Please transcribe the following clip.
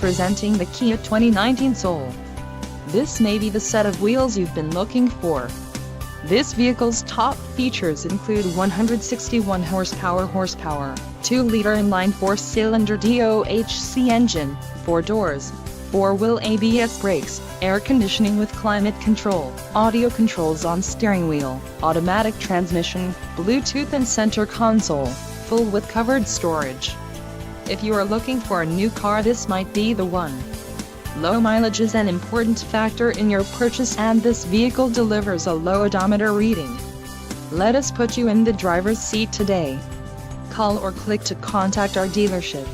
Presenting the Kia 2019 Soul. This may be the set of wheels you've been looking for. This vehicle's top features include 161 horsepower, 2-liter inline 4-cylinder DOHC engine, 4 doors, 4-wheel ABS brakes, air conditioning with climate control, audio controls on steering wheel, automatic transmission, Bluetooth and center console, full with covered storage. If you are looking for a new car, this might be the one. Low mileage is an important factor in your purchase, and this vehicle delivers a low odometer reading. Let us put you in the driver's seat today. Call or click to contact our dealership.